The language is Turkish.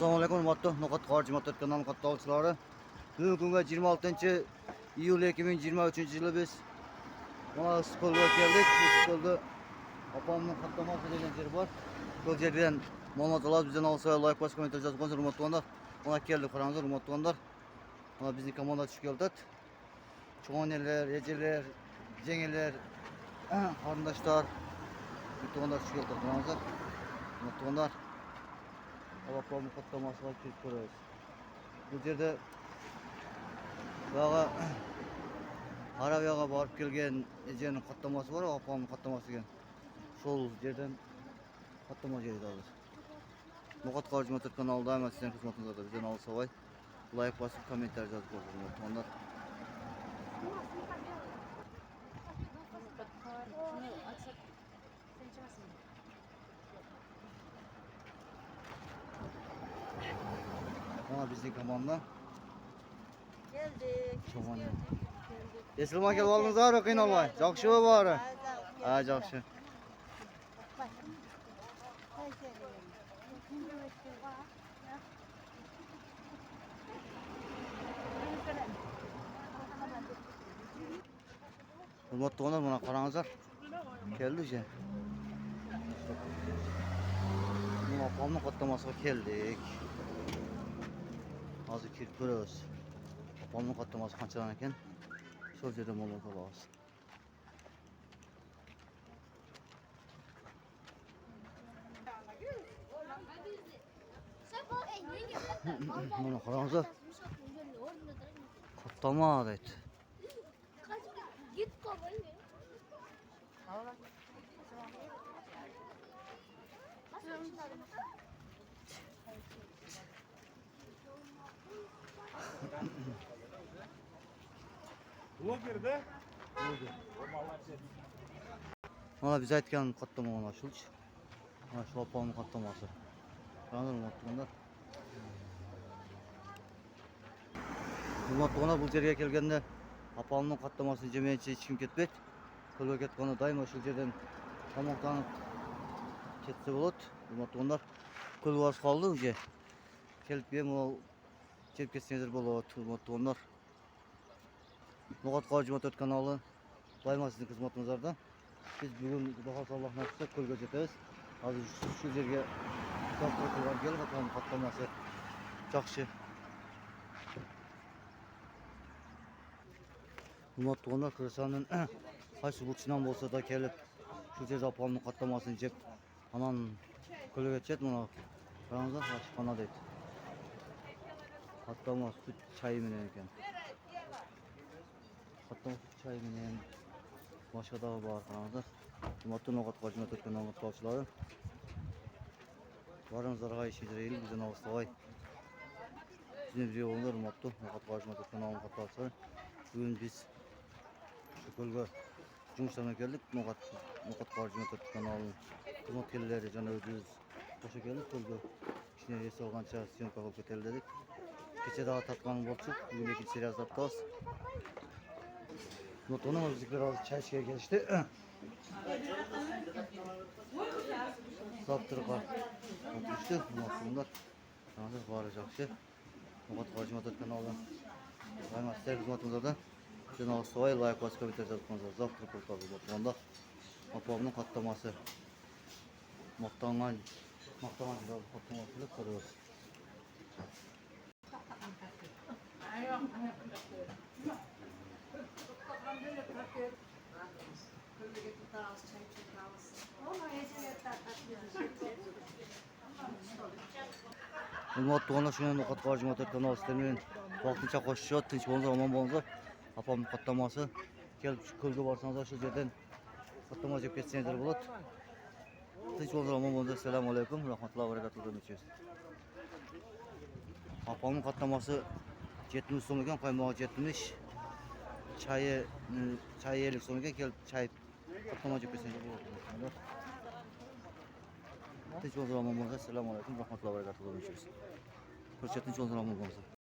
Assalomu alaykum, hurmatli No'g'at Xorij Motor kanali qatnashchilari. Bugungi kunga 26-iyul 2023-yili biz mana Issiqko'lga keldik. Issiqko'lda opamning xattamasi degan yer bor. Bu yerdan ma'lumot olib bizdan olsa like bosib kommentar yozib qo'ying, hurmatli. Mana keldik, qaranglar, hurmatli. Mana bizning komanda tushib keldi. Cho'g'onlar, ejeler, jengeler, qarindoshlar, hurmatli tushib keldi, qaranglar. Hurmatli. Opamning xattamasi var kirib ko'ramiz. Bu yerda bayağı Arabiyaga borib kelgan ejening xattamasi var, opamning xattamasi ekan. Şol yerdan xattama joyda hozir. No'g'at Xorij Motor kanalida ham sizlarning xizmatingizda bizdan olsa voy. Like bosib kommentar yozib qo'ying. Mana bizning komanda Geldik. Çoban ya. Geldik. Eslim aka oldingizlar, qiynalmay. Yaxshimi bari? Ha, yaxshi. Hurmatli onalar, mana qarangizlar. Keldi o'sha. Mana opamning xattamasiga keldik. Hozir kirib ko'ramiz. Opamning xattamasi qanchadan ekan? Shu yerda ma'lumot olamiz. Mana qarangizlar. Xattama deydi. Git kovayım. Блогерda Mana biz aytgan xattama mana shulchi. Mana shu opamning xattamasi. Hurmatli. Hurmatli, bu yerga kelganda opamning xattamasini jemiyatcha hech kim ketmaydi. Qo'lga ketganda doimo shu yerdan tomoqlanib ketsa bo'ladi. Hurmatli, qo'l vos qoldi o'sha. Kelib bemalol kelib ketsangizlar bo'ladi. Hurmatli. No'g'at Xorij Motor kanali doimo sizning xizmatingizda. Biz bugun Xudo Alloh nasib etsa qo'lga ketamiz. Hozir shu yerga doktor qilgan kelib opamning xattamasi yaxshi. Hurmatli, Kırsan'ın qaysi burchidan bo'lsa da kelib shu yerda opamning xattamasini jeb anan qo'lga ketadi. Mana qarangizlar, oshxona deydi. Xattama sut choy bilan ekan. Xattama sut choy bilan boshqa da bor, qarangizlar. Hurmatli No'g'at Xorij Motor kanali topchilari. Baringizlarga ishingizlar bizdan olsavoy. Sizning video o'g'illar, hurmatli No'g'at Xorij Motor kanali topchilari. Bugun biz Issiqko'lga жұмыстарына келдік. No'g'at Xorij Motor kanalining xizmatkorlari jana o'zingiz qo'sha keldik. Qo'lga kishini res olgancha syomka qilib ketaylik dedik. Kecha daha tatganim bo'ldik. Bugun ikkinchi seriyasini tortamiz. Notoni bizlar hozir choy ichishga kelishdi. Saptirqa o'tishdi. Hurmatlilar. Hozir bor yaxshi. No'g'at Xorij Motor kanalidan doimo sizlar xizmatingizda. Bizdan olsavoy like bosib kommentar yozib qo'yinglar. Zavtri qilib bo'lganda opamning xattamasi maqtangan xattamasiga ko'ramiz. Hurmatli, shuni No'g'at Xorij Motor kanali sizlarga vaqtincha qo'shishib, tinch bo'linglar, omon bo'linglar. Opamning xattamasi kelib ko'lga borsangizlar shu yerdan xattama jeb ketsangizlar bo'ladi. Tinch bo'linglar, omon bo'linglar. Assalomu alaykum, rahmatullohi va barakatuh. Opamning xattamasi 70 so'm ekan, qaymog'i 70. Chayi 50 so'm ekan, kelib chay xattama jeb ketsangizlar bo'ladi. Tinch bo'linglar, omon bo'linglar. Assalomu alaykum, rahmatullohi va barakatuh. Tinch bo'linglar, omon bo'linglar.